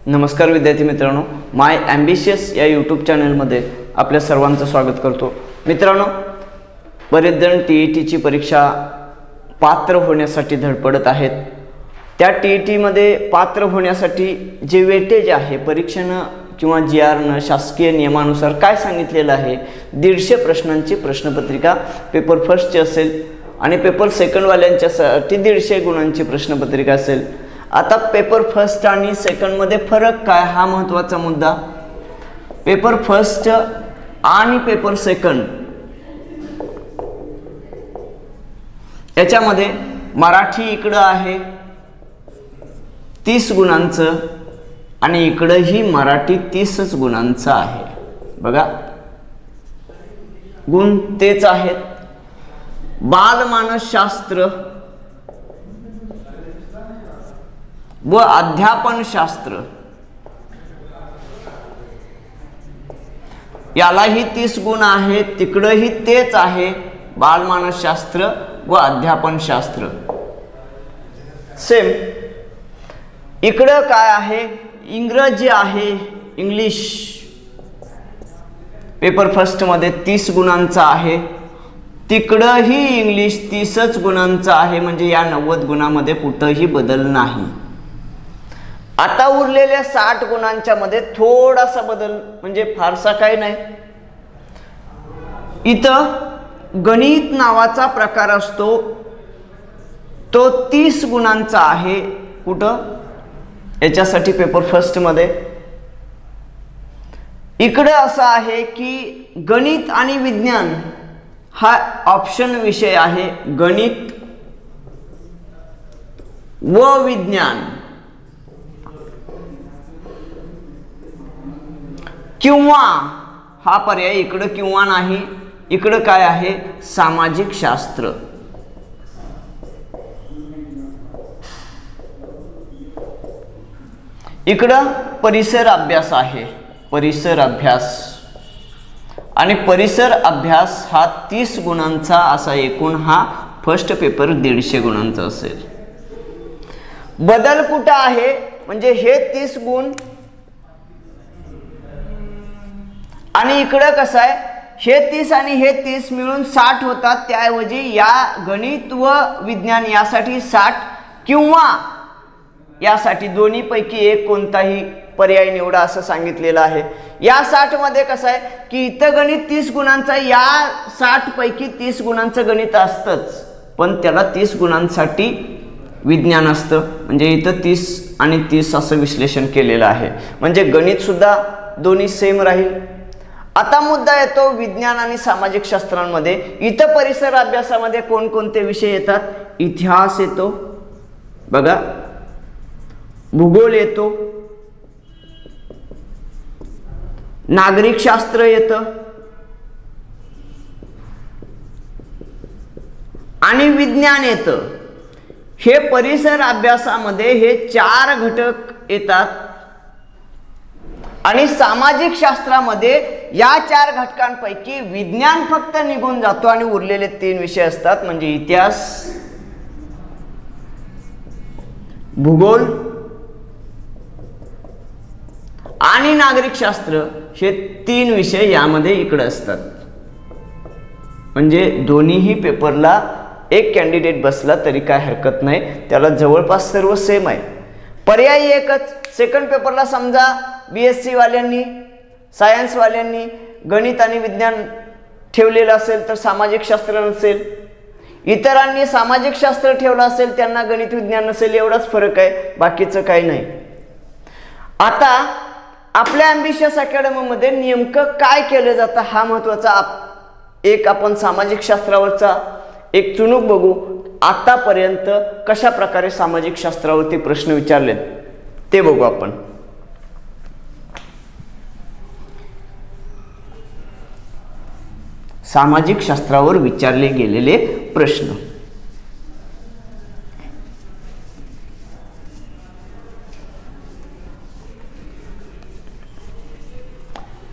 नमस्कार विद्यार्थी मित्रांनो, माय ॲम्बिशियस या यूट्यूब चॅनलमध्ये आपल्या सर्वांचं स्वागत करतो। मित्रांनो, बरेच जण टीईटीची परीक्षा पात्र होण्यासाठी धडपडत आहेत। त्या टीईटीमध्ये पात्र होण्यासाठी जे वेटेज आहे परीक्षेनं किंवा जीआरनं शासकीय नियमानुसार काय सांगितलेलं आहे, 150 प्रश्नांची प्रश्नपत्रिका पेपर फर्स्टची असेल आणि पेपर सेकंडवाल्यांच्यासाठी 150 गुणांची प्रश्नपत्रिका असेल। आता पेपर फर्स्ट आणि सेकंड मध्ये फरक काय हा महत्त्वाचा मुद्दा। पेपर फर्स्ट आणि पेपर सेकंड याच्यामध्ये मराठी इकडं आहे 30 गुणांचं आणि इकडंही मराठी 30च गुणांचं आहे। बघा, गुण तेच आहेत। बालमानसशास्त्र व अध्यापनशास्त्र यालाही 30 गुण आहेत, तिकडंही तेच आहे। बालमानसशास्त्र व अध्यापनशास्त्र सेम। इकडं काय आहे, इंग्रजी आहे, इंग्लिश पेपर फर्स्ट मध्ये 30 गुणांचा आहे, तिकडंही इंग्लिश 30च गुणांचा आहे। म्हणजे या 90 गुणामध्ये कुठंही बदल नाही। आता उरलेल्या 60 गुणांच्या मध्ये थोडासा बदल, म्हणजे फारसा काही नाही। इथं गणित नावाचा प्रकार असतो, तो 30 गुणांचा आहे। कुठं याच्यासाठी पेपर फर्स्ट मध्ये। इकडे असं आहे की गणित आणि विज्ञान हा ऑप्शन विषय आहे। गणित व विज्ञान किंवा हा पर्याय इकडं किंवा नाही, इकडं काय आहे, सामाजिक शास्त्र। इकडं परिसर अभ्यास आहे, परिसर अभ्यास आणि परिसर अभ्यास हा 30 गुणांचा असा एकूण हा फर्स्ट पेपर 150 गुणांचा असेल। बदल कुठं आहे, म्हणजे हे 30 गुण आणि इकडं कसं आहे, हे 30 आणि हे 30 मिळून 60 होतात। त्याऐवजी या गणित व विज्ञान यासाठी 60 किंवा यासाठी दोन्हीपैकी एक कोणताही पर्याय निवडा असं सांगितलेलं आहे। या 60 मध्ये कसं आहे की इथं गणित 30 गुणांचा, या 60 पैकी 30 गुणांचं गणित असतंच, पण त्याला 30 गुणांसाठी विज्ञान असतं। म्हणजे इथं 30 आणि 30 असं विश्लेषण केलेलं आहे, म्हणजे गणित सुद्धा दोन्ही सेम राहील। आता मुद्दा येतो विज्ञान आणि सामाजिक शास्त्रांमध्ये। इथं परिसर अभ्यासामध्ये कोणकोणते विषय येतात, इतिहास येतो, बघा, भूगोल येतो, नागरिक शास्त्र येतं आणि विज्ञान येतं। हे परिसर अभ्यासामध्ये हे 4 घटक येतात आणि सामाजिक शास्त्रामध्ये या 4 घटकांपैकी विज्ञान फक्त निघून जातो आणि उरलेले 3 विषय असतात, म्हणजे इतिहास, भूगोल आणि नागरिक शास्त्र हे 3 विषय यामध्ये इकडे असतात। म्हणजे दोन्हीही पेपरला एक कॅन्डिडेट बसला तरी काय हरकत नाही, त्याला जवळपास सर्व सेम आहे। पर्याय एकच, सेकंड पेपरला समजा बीएससी वाल्यांनी, सायन्स वाल्यांनी गणित आणि विज्ञान ठेवलेलं असेल तर सामाजिक शास्त्र नसेल, इतरांनी सामाजिक शास्त्र ठेवलं असेल त्यांना गणित विज्ञान नसेल, एवढाच फरक आहे, बाकीचं काही नाही। आता आपल्या ॲम्बिशियस अकॅडमीमध्ये नेमकं काय केलं जातं हा महत्त्वाचा एक आपण सामाजिक शास्त्रावरचा एक चुणूक बघू। आतापर्यंत कशा प्रकारे सामाजिक शास्त्रावरती प्रश्न विचारलेत ते बघू आपण। सामाजिक शास्त्रावर विचारले गेलेले प्रश्न।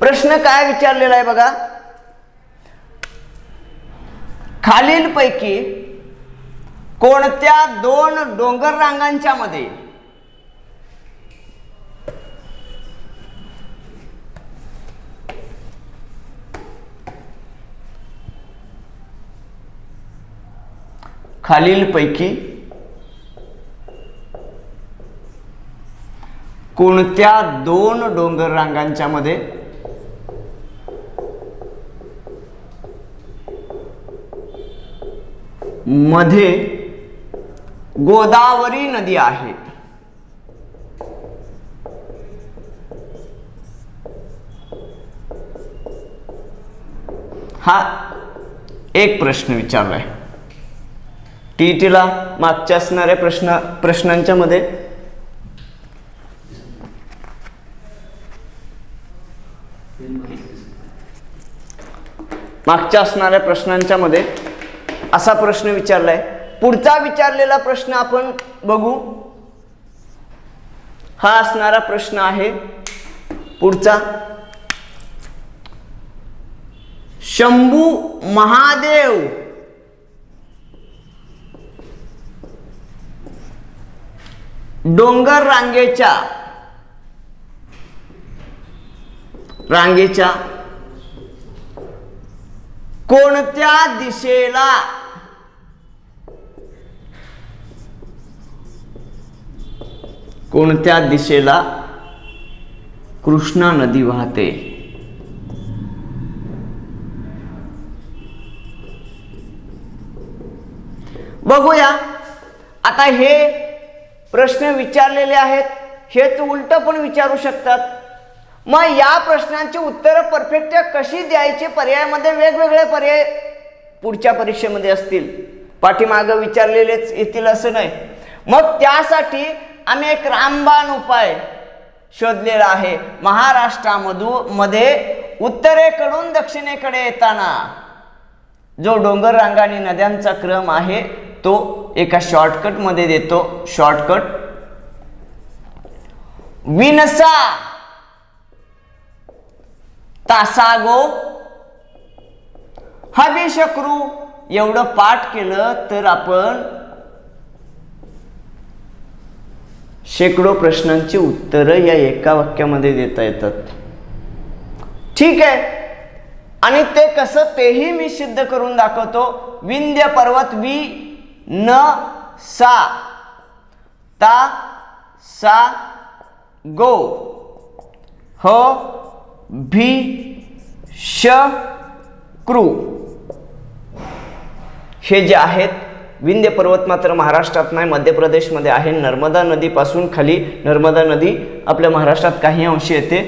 प्रश्न काय विचारलेला आहे बघा, खालीलपैकी कोणत्या 2 डोंगर रांगांच्या मध्ये खालीलपैकी कोणत्या दोन डोंगर रांगांच्या मध्ये गोदावरी नदी आहे? हा एक प्रश्न विचारलाय टीईटीला मागच्या असणाऱ्या प्रश्नांच्या मध्ये. मागच्या असणाऱ्या प्रश्नांच्या मध्ये असा प्रश्न विचारलाय. पुढचा विचारलेला प्रश्न आपण बघू. हा असणारा प्रश्न आहे पुढचा. शंभू महादेव डोंगर रांगेच्या कोणत्या दिशेला कृष्णा नदी वाहते? बघूया. आता हे प्रश्न विचारलेले आहेत, हेच उलट पण विचारू शकतात. मग या प्रश्नांची उत्तरं परफेक्ट कशी द्यायची, पर्यायामध्ये वेगवेगळे पर्याय पुढच्या परीक्षेमध्ये असतील, पाठीमागं विचारलेलेच येतील असं नाही. मग त्यासाठी आम्ही एक रामबाण उपाय शोधलेला आहे. महाराष्ट्रामध्ये उत्तरेकडून दक्षिणेकडे येताना जो डोंगर रांगा आणि नद्यांचा क्रम आहे तो एका शॉर्टकट मध्ये देतो. शॉर्टकट विनसा, तासागो, हबिशक्रू एवढं पाठ केलं तर आपण शेकडो प्रश्नांची उत्तरं या एका वाक्यामध्ये देता येतात. ठीक आहे. आणि ते कसं तेही मी सिद्ध करून दाखवतो. विंध्य पर्वत वि न सा ता सा गो ह भी श क्रू हे जे आहेत. विंध्य पर्वत मात्र महाराष्ट्रात नाही, मध्य प्रदेशमध्ये आहे. नर्मदा नदीपासून खाली, नर्मदा नदी आपल्या महाराष्ट्रात काही अंशी येते.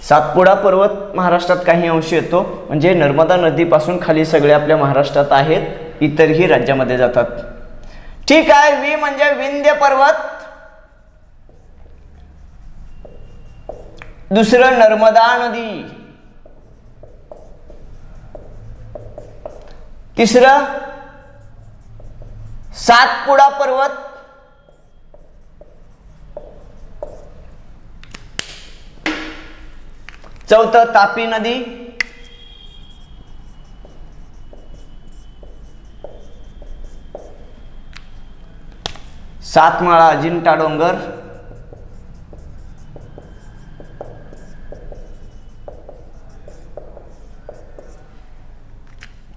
सातपुडा पर्वत महाराष्ट्रात काही अंशी येतो. म्हणजे नर्मदा नदीपासून खाली सगळे आपल्या महाराष्ट्रात आहेत, इतरही राज्यामध्ये जातात. ठीक आहे. वि म्हणजे विंध्य पर्वत, दुसरं नर्मदा नदी, तिसरं सातपुडा पर्वत, चौथं तापी नदी, सातमाळा अजिंठा डोंगर,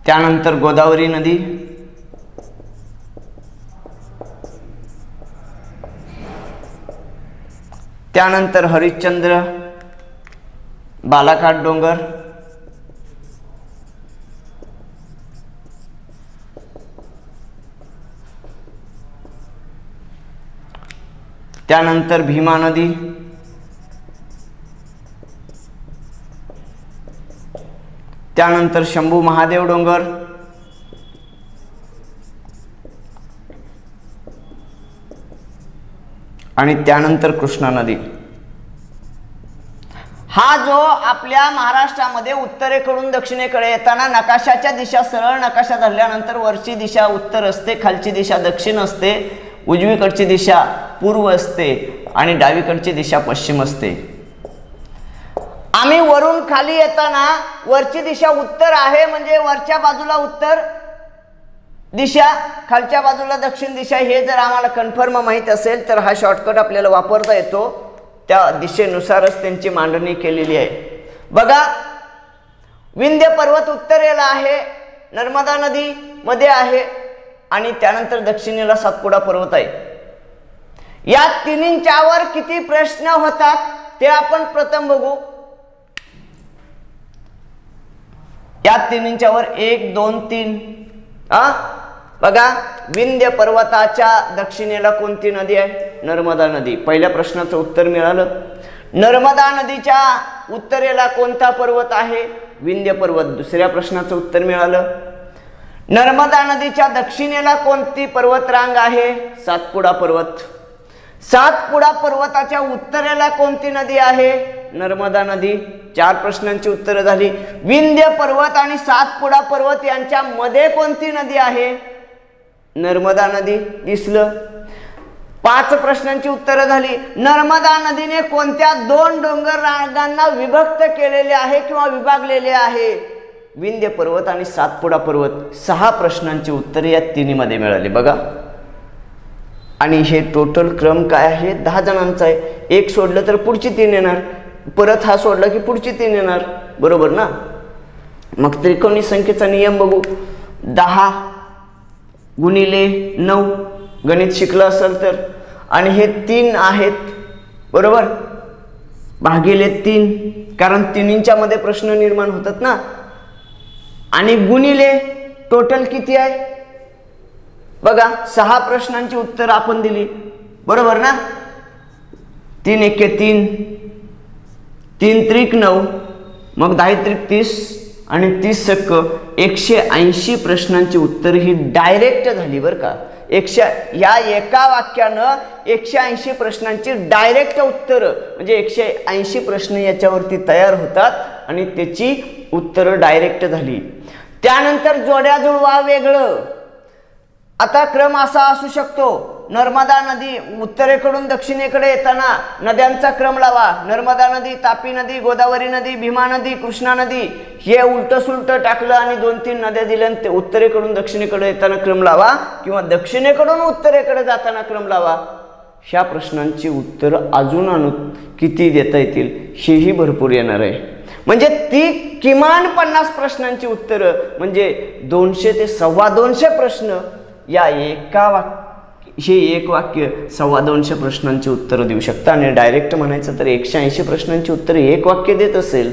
त्यानंतर गोदावरी नदी, त्यानंतर हरिश्चंद्र, बालाघाट डोंगर, त्यानंतर भीमा नदी, त्यानंतर शंभू महादेव डोंगर, आणि त्यानंतर कृष्णा नदी. हा जो आपल्या महाराष्ट्रामध्ये उत्तरेकडून दक्षिणेकडे येताना नकाशाच्या दिशा, सरळ नकाशा धरल्यानंतर वरची दिशा उत्तर असते, खालची दिशा दक्षिण असते, उजवीकडची दिशा पूर्व असते आणि डावीकडची दिशा पश्चिम असते. आम्ही वरून खाली येताना वरची दिशा उत्तर आहे म्हणजे वरच्या बाजूला उत्तर दिशा, खालच्या बाजूला दक्षिण दिशा, हे जर आम्हाला कन्फर्म माहित असेल तर हा शॉर्टकट आपल्याला वापरता येतो. त्या दिशेनुसारच त्यांची मांडणी केलेली आहे. बघा, विंध्य पर्वत उत्तरेला आहे, नर्मदा नदी मध्ये आहे, आणि त्यानंतर दक्षिणेला सातपुडा पर्वत आहे. या तिन्हींच्यावर किती प्रश्न होतात ते आपण प्रथम बघू. या तिन्हींच्यावर 1 2 3 बघा, विंध्य पर्वताच्या दक्षिणेला कोणती नदी आहे? नर्मदा नदी. पहिल्या प्रश्नाचं उत्तर मिळालं. नर्मदा नदीच्या उत्तरेला कोणता पर्वत आहे? विंध्य पर्वत. दुसऱ्या प्रश्नाचं उत्तर मिळालं. नर्मदा नदीच्या दक्षिणेला कोणती पर्वतरांग आहे? सातपुडा पर्वत. सातपुडा पर्वताच्या उत्तरेला कोणती नदी आहे? नर्मदा नदी. 4 प्रश्नांची उत्तरं झाली. विंध्य पर्वत आणि सातपुडा पर्वत यांच्या मध्ये कोणती नदी आहे? नर्मदा नदी. दिसलं. 5 प्रश्नांची उत्तरं झाली. नर्मदा नदीने कोणत्या 2 डोंगर रांगांना विभक्त केलेले आहे किंवा विभागलेले आहे? विंध्य पर्वत आणि सातपुडा पर्वत. 6 प्रश्नांची उत्तरे या तिन्हीमध्ये मिळाली. बघा, आणि हे टोटल क्रम काय आहे? 10 जणांचा आहे. एक सोडलं तर पुढची 3 येणार, परत हा सोडला की पुढची 3 येणार, बरोबर ना? मग त्रिकोणी संख्येचा नियम बघू. 10 गुणिले 9 गणित शिकलं असेल तर, आणि हे 3 आहेत, बरोबर, भागिले 3, कारण तिन्हींच्या मध्ये प्रश्न निर्माण होतात ना. आणि गुणिले टोटल किती आहे? बघा, 6 प्रश्नांची उत्तर आपण दिली, बरोबर ना? 3 एके 3, 3 त्रिक 9, मग 10 त्रिक 30 आणि 30 सक्क 180 प्रश्नांची उत्तर ही डायरेक्ट झाली बरं का. या एका वाक्यानं 180 प्रश्नांची डायरेक्ट उत्तर, म्हणजे 180 प्रश्न याच्यावरती तयार होतात आणि त्याची उत्तरं डायरेक्ट झाली. त्यानंतर जोड्या जुळवा वेगळं. आता क्रम असा असू शकतो. नर्मदा नदी उत्तरेकडून दक्षिणेकडे येताना नद्यांचा क्रम लावा. नर्मदा नदी, तापी नदी, गोदावरी नदी, भीमा नदी, कृष्णा नदी, हे उलट सुलट टाकलं आणि 2-3 नद्या दिल्या. ते उत्तरेकडून दक्षिणेकडे येताना क्रम लावा किंवा दक्षिणेकडून उत्तरेकडे जाताना क्रम लावा. ह्या प्रश्नांची उत्तर अजून किती देता येतील हेही भरपूर येणार आहे. म्हणजे ती किमान 50 प्रश्नांची उत्तरं, म्हणजे 200 ते 250 प्रश्न या हे एक वाक्य 250 प्रश्नांची उत्तरं देऊ शकता. आणि डायरेक्ट म्हणायचं तर 180 प्रश्नांची उत्तरं एक वाक्य देत असेल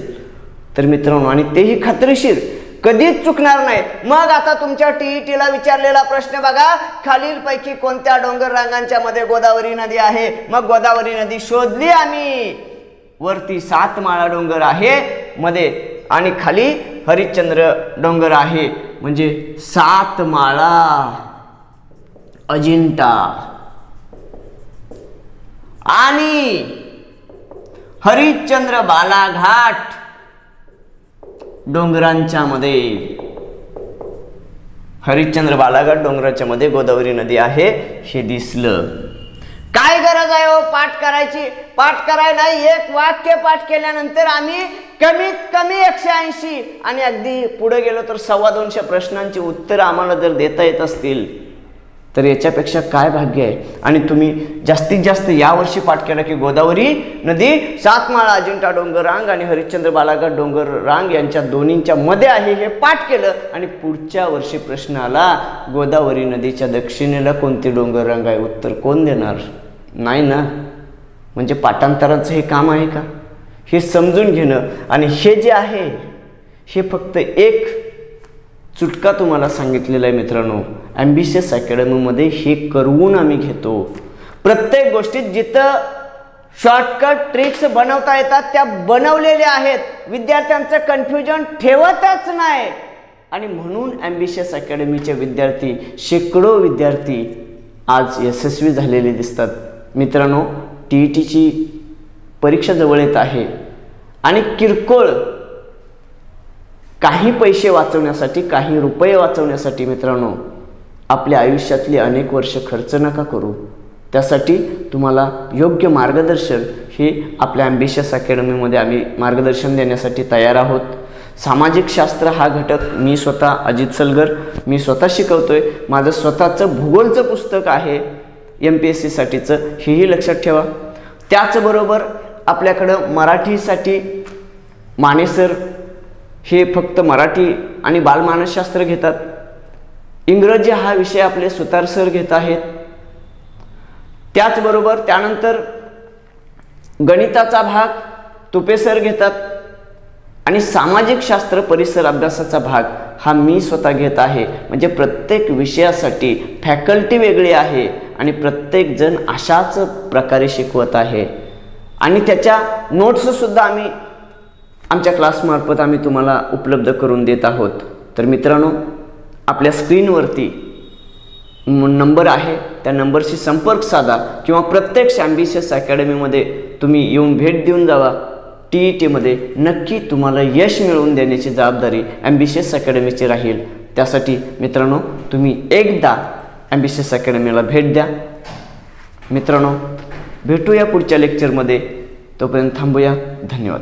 तर मित्रांनो, आणि तेही खात्रीशीर, कधीच चुकणार नाही. मग आता तुमच्या टीईटीला विचारलेला प्रश्न बघा, खालीलपैकी कोणत्या डोंगर रांगांच्या मध्ये गोदावरी नदी आहे? मग गोदावरी नदी शोधली आम्ही. वरती 7 माळा डोंगर आहे मध्ये आणि खाली हरिश्चंद्र डोंगर आहे, म्हणजे 7 माळा, अजिंठा आणि हरिश्चंद्र बालाघाट डोंगरांच्या मध्ये, हरिश्चंद्र बालाघाट डोंगराच्या मध्ये गोदावरी नदी आहे हे दिसलं. काय गरज आहे हो पाठ करायची? पाठ कराय नाही, एक वाक्य पाठ केल्यानंतर आम्ही कमीत कमी 180 आणि अगदी पुढे गेलो तर 250 प्रश्नांची उत्तर आम्हाला जर देता येत असतील तर याच्यापेक्षा काय भाग्य आहे. आणि तुम्ही जास्तीत जास्त यावर्षी पाठ केला की गोदावरी नदी 7 माळा, अजिंठा डोंगर रांग आणि हरिश्चंद्र बालाघाट डोंगर रांग यांच्या दोन्हींच्या मध्ये आहे हे पाठ केलं. आणि पुढच्या वर्षी प्रश्न आला, गोदावरी नदीच्या दक्षिणेला कोणती डोंगर रांग आहे? उत्तर कोण देणार? नाही ना. म्हणजे पाठांतराचं हे काम आहे का? हे समजून घेणं. आणि हे जे आहे हे फक्त एक चुटका तुम्हाला सांगितलेला आहे मित्रांनो. ॲम्बिशियस अकॅडमीमध्ये हे करवून आम्ही घेतो. प्रत्येक गोष्टीत जिथं शॉर्टकट ट्रिक्स बनवता येतात त्या बनवलेल्या आहेत. विद्यार्थ्यांचं कन्फ्युजन ठेवतच नाही. आणि म्हणून ॲम्बिशियस अकॅडमीचे विद्यार्थी, शेकडो विद्यार्थी आज यशस्वी झालेले दिसतात. मित्रांनो, टीईटीची परीक्षा जवळ येत आहे आणि किरकोळ काही पैसे वाचवण्यासाठी, काही रुपये वाचवण्यासाठी मित्रांनो आपल्या आयुष्यातली अनेक वर्ष खर्च नका करू. त्यासाठी तुम्हाला योग्य मार्गदर्शन हे आपल्या ॲम्बिशियस अकॅडमीमध्ये आम्ही मार्गदर्शन देण्यासाठी तयार आहोत. सामाजिक शास्त्र हा घटक मी स्वतः अजित सलगर मी स्वतः शिकवतोय. माझं स्वतःचं भूगोलचं पुस्तक आहे MPSC साठीचं, हेही लक्षात ठेवा. त्याचबरोबर आपल्याकडं मराठीसाठी माने सर हे फक्त मराठी आणि बालमानसशास्त्र घेतात. इंग्रजी हा विषय आपले सुतार सर घेत आहेत. त्याचबरोबर त्यानंतर गणिताचा भाग तुपे सर घेतात आणि सामाजिक शास्त्र परिसर अभ्यासाचा भाग हा मी स्वतः घेत आहे. म्हणजे प्रत्येक विषयासाठी फॅकल्टी वेगळी आहे आणि प्रत्येक जण अशाच प्रकारे शिकवत आहे आणि त्याच्या नोट्ससुद्धा आम्ही आमच्या क्लासमार्फत आम्ही तुम्हाला उपलब्ध करून देत आहोत. तर मित्रांनो, आपल्या स्क्रीनवरती नंबर आहे, त्या नंबरशी संपर्क साधा किंवा प्रत्यक्ष ॲम्बिशियस अकॅडमीमध्ये तुम्ही येऊन भेट देऊन जावा. TETमध्ये नक्की तुम्हाला यश मिळवून देण्याची जबाबदारी ॲम्बिशियस अकॅडमीची राहील. त्यासाठी मित्रांनो, तुम्ही एकदा ॲम्बिशियस अकॅडमीला भेट द्या. मित्रांनो, भेटूया पुढच्या लेक्चरमध्ये. तोपर्यंत थांबूया. धन्यवाद.